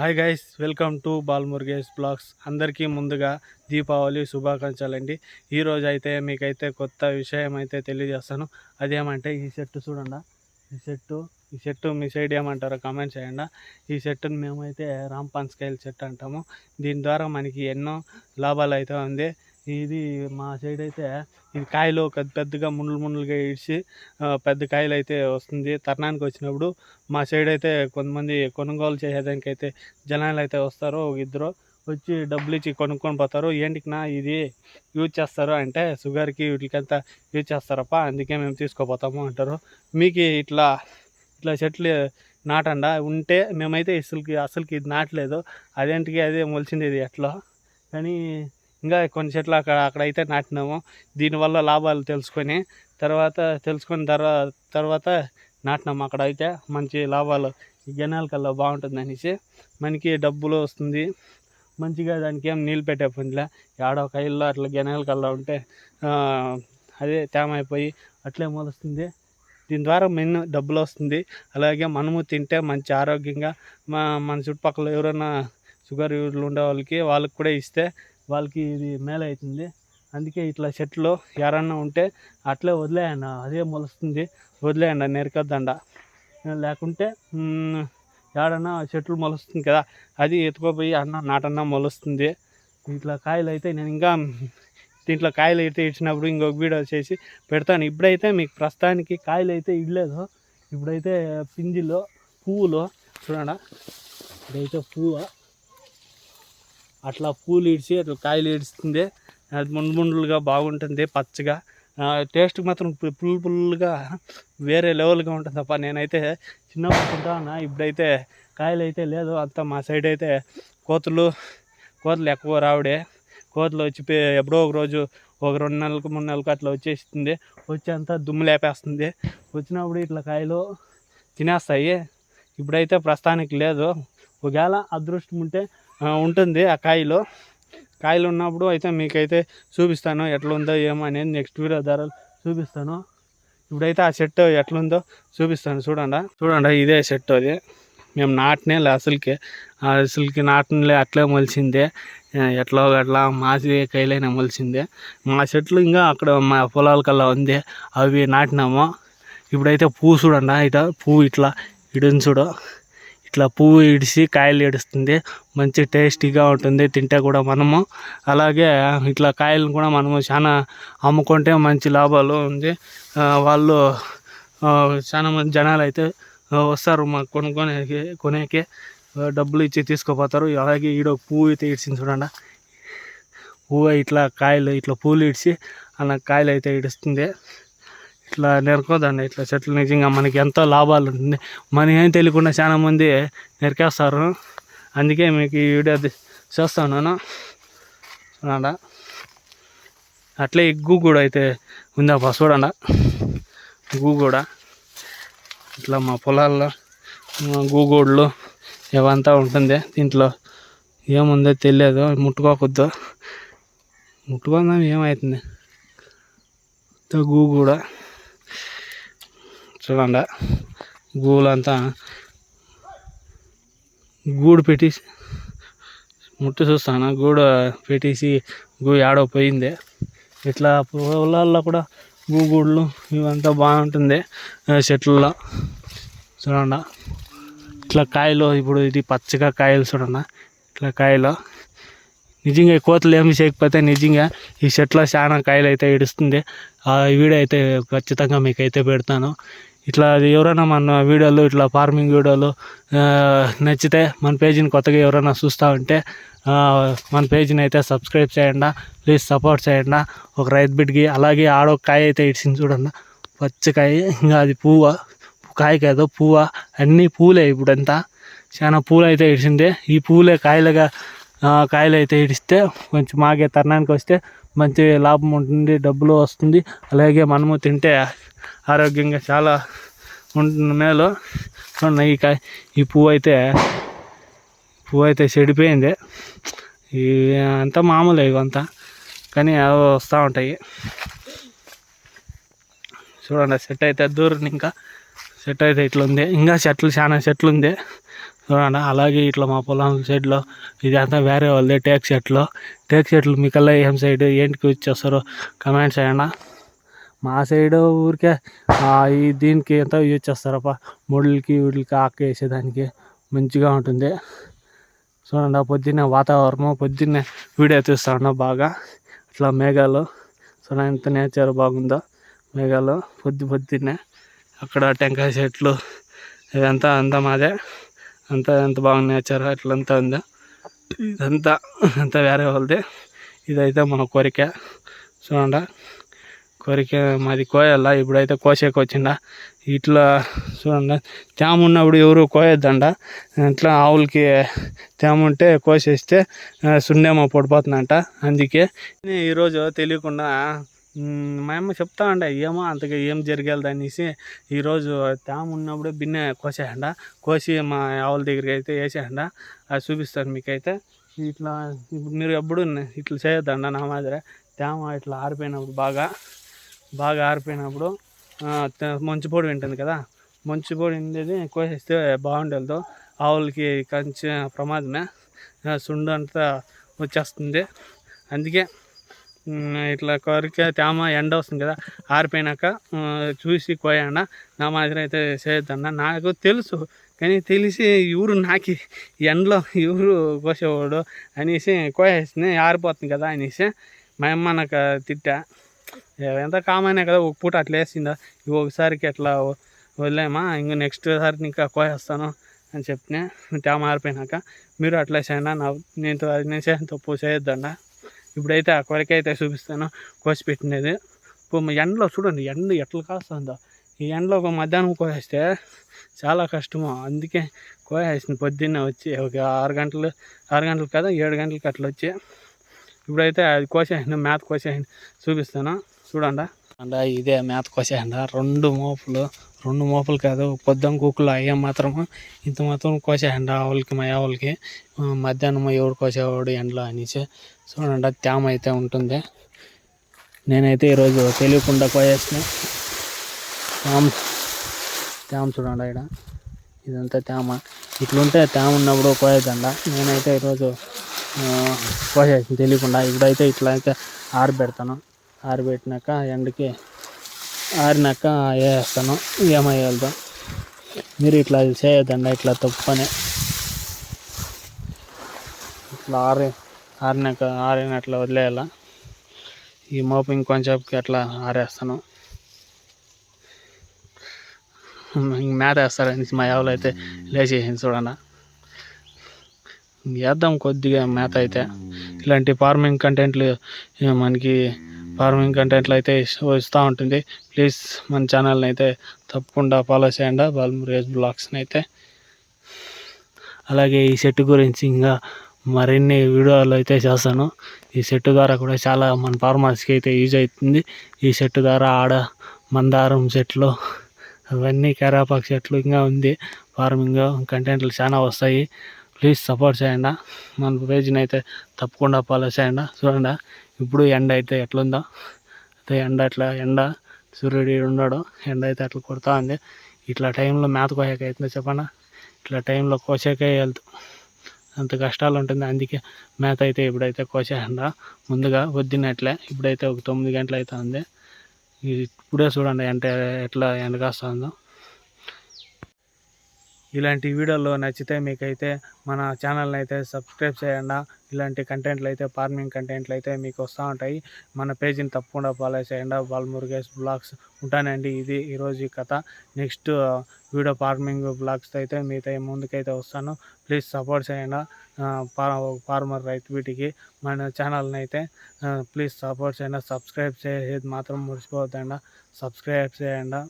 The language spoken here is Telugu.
Hi guys, welcome to Balmurugesh blogs. అందరికీ ముందుగా దీపావళి శుభాకాంక్షలండి. ఈరోజు అయితే మీకైతే కొత్త విషయం అయితే తెలియజేస్తాను. అదేమంటే ఈ చెట్టు చూడండి. ఈ చెట్టు మీ సైడ్ ఏమంటారో కామెంట్ చేయండి. ఈ చెట్టును మేమైతే రాంపాన్స్కాయల చెట్టు అంటాము. దీని ద్వారా మనకి ఎన్నో లాభాలు అయితే ఉంది. ఇది మా సైడ్ అయితే ఇది కాయలు పెద్దగా ముళ్ళుగా ఇడిచి పెద్ద కాయలు అయితే వస్తుంది. తర్నానికి వచ్చినప్పుడు మా సైడ్ అయితే కొంతమంది కొనుగోలు చేసేదానికి అయితే జనాలు అయితే వస్తారు. ఇద్దరు వచ్చి డబ్బులు ఇచ్చి కొనుక్కొని పోతారు. ఏంటికినా ఇది యూజ్ చేస్తారు అంటే షుగర్కి వీటికంతా యూజ్ చేస్తారప్ప, అందుకే మేము తీసుకోపోతాము అంటారు. మీకు ఇట్లా చెట్లు నాటండా ఉంటే మేమైతే అసలుకి ఇది నాటలేదు. అదేంటికి అదే మొలిచింది ఇది ఎట్లా కానీ ఇంకా కొన్ని చెట్లు అక్కడైతే నాటినాము. దీనివల్ల లాభాలు తెలుసుకున్న తర్వాత నాటినాము. అక్కడైతే మంచి లాభాలు జనాల కల్లా బాగుంటుంది అనేసి మనకి డబ్బులు వస్తుంది మంచిగా. దానికి ఏం నీళ్ళు పెట్టే పనిలే, ఏడో కైల్లో అట్లా జనాల కల్లా ఉంటే అదే తేమ అయిపోయి అట్లే మొలుస్తుంది. దీని ద్వారా మెయిన్ డబ్బులు వస్తుంది. అలాగే మనము తింటే మంచి ఆరోగ్యంగా మన చుట్టుపక్కల ఎవరైనా షుగర్ యూజ్లు ఉండే వాళ్ళకి కూడా ఇస్తే వాళ్ళకి ఇది మేలు అవుతుంది. అందుకే ఇట్లా చెట్లు ఎవరన్నా ఉంటే అట్లే వదిలేయండి, అదే మొలుస్తుంది. వదిలేయండి, నరికొద్దండ. లేకుంటే ఏడన్నా చెట్లు మొలుస్తుంది కదా, అది ఎత్తుకోపోయి నాటన్నా మొలుస్తుంది. ఇట్లా కాయలు అయితే నేను ఇంకా దీంట్లో కాయలు అయితే ఇచ్చినప్పుడు ఇంకొక వీడియో చేసి పెడతాను. ఇప్పుడైతే మీకు ప్రస్తుతానికి కాయలు అయితే ఇడలేదు. ఇప్పుడైతే పింజిలో పువ్వులు చూడండి. ఇప్పుడైతే పువ్వు అట్లా పూలు ఇడిచి అట్లా కాయలు ఇడుస్తుంది. అది ముండ్లుగా బాగుంటుంది, పచ్చగా. టేస్ట్కి మాత్రం పుల్లుగా వేరే లెవెల్గా ఉంటుంది తప్ప. నేనైతే చిన్నప్పుడు తింటాను. ఇప్పుడైతే కాయలు అయితే లేదు. అంతా మా సైడ్ అయితే కోతులు ఎక్కువ రావడే. కోతులు వచ్చి ఎప్పుడో ఒక రోజు ఒక 2 నెలలకు 3 నెలలకు అట్లా వచ్చేస్తుంది. వచ్చి అంతా దుమ్ము లేపేస్తుంది. వచ్చినప్పుడు ఇట్లా కాయలు తినేస్తాయి. ఇప్పుడైతే ప్రస్తుతానికి లేదు. ఒకవేళ అదృష్టం ఉంటే ఉంటుంది ఆ కాయలు ఉన్నప్పుడు అయితే మీకైతే చూపిస్తాను ఎట్లుందో ఏమో అనేది. నెక్స్ట్ వీడియో ద్వారా చూపిస్తాను. ఇప్పుడైతే ఆ చెట్టు ఎట్లుందో చూపిస్తాను. చూడండి ఇదే చెట్టు. అది మేము నాటినేలే, అసలుకి నాటనలే, అట్లే మొలిచిందే. అట్లా మాసి కాయలైనా మొలిచిందే. మా చెట్లు ఇంకా అక్కడ మా పొలాల కల్లా ఉంది, అవి నాటినాము. ఇప్పుడైతే పువ్వు చూడండి. పువ్వు ఇట్లా ఇడిని చూడు. ఇట్లా పువ్వు ఇడిచి కాయలు ఏడుస్తుంది. మంచి టేస్టీగా ఉంటుంది తింటే కూడా మనము. అలాగే ఇట్లా కాయలను కూడా మనము చాలా అమ్ముకుంటే మంచి లాభాలు ఉంది. వాళ్ళు చాలా మంది జనాలు అయితే వస్తారు మాకు కొనేకి డబ్బులు ఇచ్చి తీసుకుపోతారు. అలాగే ఈడ పువ్వు అయితే ఇడిచింది చూడండి. పువ్వు ఇట్లా కాయలు ఇట్లా పూలు ఇడిచి అలా కాయలు అయితే ఇడుస్తుంది. ఇట్లా నరుకోదండి ఇట్లా చెట్లు. నిజంగా మనకి ఎంతో లాభాలు ఉంటుంది. మన ఏం తెలియకుండా చాలా మంది నరికేస్తారు. అందుకే మీకు ఈ వీడియో చేస్తాను. చూడండి అట్లే ఎగ్గు కూడా అయితే ఉందప్ప. చూడండి ఎగ్గు కూడా ఇట్లా మా పొలాల్లో గూగూడులు ఇవంతా ఉంటుంది. దీంట్లో ఏముందో తెలియదు, ముట్టుకోకూడదు. ముట్టుకుందాం ఏమవుతుంది. గూగూడ చూడండి. గూలంతా గూడు పెట్టేసి ముట్టు చూస్తాను. గూడు పెట్టేసి ఆడో పోయింది. ఇట్లా పొలాల్లో కూడా గూగూడులు ఇవంతా బాగుంటుంది చెట్లలో. చూడండి ఇట్లా కాయలు. ఇప్పుడు ఇది పచ్చగా కాయలు చూడండి. ఇట్లా కాయలు నిజంగా కోతలు ఏమి చేయకపోతే నిజంగా ఈ చెట్లో చాలా కాయలు అయితే ఇడుస్తుంది. ఆ వీడియో అయితే ఖచ్చితంగా మీకైతే పెడతాను. ఇట్లా ఎవరైనా మన వీడియోలు ఇట్లా ఫార్మింగ్ వీడియోలు నచ్చితే మన పేజీని కొత్తగా ఎవరైనా చూస్తూ ఉంటే మన పేజీని అయితే సబ్స్క్రైబ్ చేయండి. ప్లీజ్ సపోర్ట్ చేయండి ఒక రైతు బిడ్డకి. అలాగే ఆడొక కాయ అయితే ఇడిచింది చూడండి, పచ్చకాయ. ఇంకా అది కాయ కాదు, పువ్వు. అన్నీ పూలే. ఇప్పుడంతా చాలా పూలు అయితే ఇడిచింది. ఈ పూలే కాయలు అయితే ఇడిస్తే కొంచెం మాగే తర్నానికి వస్తే మంచి లాభం ఉంటుంది, డబ్బులు వస్తుంది. అలాగే మనము తింటే ఆరోగ్యంగా చాలా ఉంటుంది, మేలు. ఈ పువ్వు అయితే చెడిపోయింది. అంతా మామూలే ఇవంతా, కానీ అవి వస్తూ ఉంటాయి. చూడండి సెట్ అయితే దూరం. ఇంకా సెట్ అయితే ఇట్లా ఉంది. ఇంకా చాలా చెట్లు ఉంది. చూడండి. అలాగే ఇట్లా మా పొలం సైడ్లో ఇదంతా వేరే వాళ్ళది టేక్ చెట్లు మీకల్లా ఏం సైడ్ ఏంటికి వచ్చేస్తారో కమెంట్స్ చేయండి. మా సైడు ఊరికే ఈ దీనికి ఎంత యూజ్ చేస్తారప్ప, ముళ్ళకి వీటికి ఆకు వేసేదానికి మంచిగా ఉంటుంది. చూడండి పొద్దున్నే వాతావరణం, పొద్దున్నే వీడియో తీస్తాను బాగా ఇట్లా మేఘాలు. చూడండి ఎంత నేచర్ బాగుందో, మేఘాలు పొద్దున్నే. అక్కడ టెంకాయ చెట్లు ఇదంతా మాదే. ఎంత బాగుంది నేచర్, అట్లంతా ఉందో. ఇదంతా వేరే వాళ్ళది. ఇదైతే మన కోరిక. చూడండి కోరిక మాది కోయాల. ఇప్పుడైతే కోసేకి వచ్చిండ. ఇట్లా చూడండి తేమ ఉన్నప్పుడు ఎవరు కోయొద్దండ. ఇట్లా ఆవులకి తేమ ఉంటే కోసేస్తే సున్నేమో పడిపోతుందంట. అందుకే ఈరోజు తెలియకుండా మా అమ్మ చెప్తా ఉండే ఏమో అంతగా ఏం జరిగేది అనేసి ఈరోజు తేమ ఉన్నప్పుడు బిన్నె కోసి మా ఆవుల దగ్గరికి అయితే వేసేయండి. అది చూపిస్తాను మీకైతే. ఇట్లా ఇప్పుడు మీరు ఎప్పుడు ఇట్లా చేయొద్దండ. నా మాదిరి తేమ ఇట్లా ఆరిపోయినప్పుడు బాగా ఆరిపోయినప్పుడు మంచు పొడి ఉంటుంది కదా, మంచు పొడి ఉండేది కోసేస్తే బాగుండేది. ఆవులకి కొంచెం ప్రమాదమే, సుండు అంతా వచ్చేస్తుంది. అందుకే ఇట్లా కొరికే తేమ ఎండ వస్తుంది కదా, ఆరిపోయినాక చూసి కోయండి. నా మాదిరి అయితే చేయొద్దన్న. నాకు తెలుసు కానీ తెలిసి ఎవరు నాకు ఎండలో ఎవరు కోసేవాడు అనేసి కోసేసి ఆరిపోతుంది కదా అనేసి మా అమ్మ నాకు తిట్టా. ఎంత కామనే కదా, ఒక పూట అట్లా వేసిందా, ఒకసారికి అట్లా వదిలేమా, ఇంక నెక్స్ట్ సారి ఇంకా కోసేస్తాను అని చెప్పిన. తేమ ఆరిపోయినాక మీరు అట్లా చేయండి. నేను చేసిన తప్పు చేయొద్దండ. ఇప్పుడైతే ఆ కొరక అయితే చూపిస్తాను కోసి పెట్టినది. ఇప్పుడు ఎండలో చూడండి ఎండ ఎట్లా కాస్తుందో. ఈ ఎండలో ఒక మధ్యాహ్నం కోసేస్తే చాలా కష్టము. అందుకే కోసేసిన పొద్దున్నే వచ్చి ఒక 6 గంటలు కదా 7 గంటలకి అట్లా వచ్చి ఇప్పుడైతే అది కోసేసిన మేత కోసేసిన చూపిస్తాను చూడండి. ఇదే మేత కోసేయండి. 2 మోపులు కాదు, పొద్దున కూకులు అయ్యే మాత్రము ఇంత మాత్రం కోసేయండి ఆవులకి, మా ఆవులకి. మధ్యాహ్నం ఎవరు కోసేవాడు ఎండలో అనేసి. చూడండి తేమ అయితే ఉంటుంది. నేనైతే ఈరోజు తెలియకుండా కోసేసిన తేమ చూడండి. ఇక్కడ ఇదంతా తేమ. ఇట్లుంటే తేమ ఉన్నప్పుడు కోయొద్దండ. నేనైతే ఈరోజు కోసేసిన తెలియకుండా. ఇప్పుడైతే ఇట్లా అయితే ఆరబెడతాను. ఆరబెట్టినాక ఎండకి ఆరినాక వేస్తాను. ఏమయ్యేదో మీరు ఇట్లా చేయొద్దండ. ఇట్లా తప్పని ఇట్లా ఆరినట్లా వదిలేయాల. ఈ మోపు ఇంకొంచెంకి అట్లా ఆరేస్తాను. మేత వేస్తారనేసి మా ఆవులు అయితే లేచేసింది చూడండి. వేద్దాం కొద్దిగా మేత అయితే. ఇలాంటి ఫార్మింగ్ కంటెంట్లు మనకి అయితే వస్తూ ఉంటుంది. ప్లీజ్ మన ఛానల్ని అయితే తప్పకుండా ఫాలో చేయండి, బాలమురుగేష్ బ్లాగ్స్ని అయితే. అలాగే ఈ సెట్ గురించి ఇంకా మరిన్ని వీడియోలు అయితే చేస్తాను. ఈ సెట్ ద్వారా కూడా చాలా మన ఫార్మర్స్కి అయితే యూజ్ అవుతుంది. ఈ సెట్ ద్వారా మందారం చెట్లు, అవన్నీ కరేపాకు చెట్లు ఇంకా ఉంది. ఫార్మింగ్ కంటెంట్లు చాలా వస్తాయి. ప్లీజ్ సపోర్ట్ చేయండి. మన పేజ్ని అయితే తప్పకుండా ఫాలో చేయండి. చూడండి ఇప్పుడు ఎండ అయితే ఎట్లుందో. ఎండ సూర్యుడు ఉన్నాడు. ఎండ అయితే అట్లా కొడతా ఉంది. ఇట్లా టైంలో మేత కోసాక అవుతుందో చెప్పండి. ఇట్లా టైంలో కోసాకే వెళ్తూ అంత కష్టాలు ఉంటుంది. అందుకే మేత అయితే ఇప్పుడైతే కోసేయండి ముందుగా పొద్దున్నట్లే. ఇప్పుడైతే ఒక 9 గంటలు అవుతుంది. ఇప్పుడే చూడండి ఎట్లా ఎండ కాస్తుందో. ఇలాంటి వీడియోలు నచ్చితే మీకైతే మన ఛానల్ని అయితే సబ్స్క్రైబ్ చేయండి. ఇలాంటి కంటెంట్లు అయితే ఫార్మింగ్ కంటెంట్లు అయితే మీకు వస్తూ ఉంటాయి. మన పేజీని తప్పకుండా ఫాలో చేయండి, బాలమురుగేష్ బ్లాగ్స్. ఉంటానండి. ఇది ఈరోజు కథ. నెక్స్ట్ వీడియో ఫార్మింగ్ బ్లాగ్స్ అయితే మీతో ముందుకైతే వస్తాను. ప్లీజ్ సపోర్ట్ చేయండి ఫార్మర్ రైతు వీటికి. మన ఛానల్ని అయితే ప్లీజ్ సపోర్ట్ చేయండి. సబ్స్క్రైబ్ చేసేది మాత్రం మర్చిపోవద్దండి. సబ్స్క్రైబ్ చేయండి.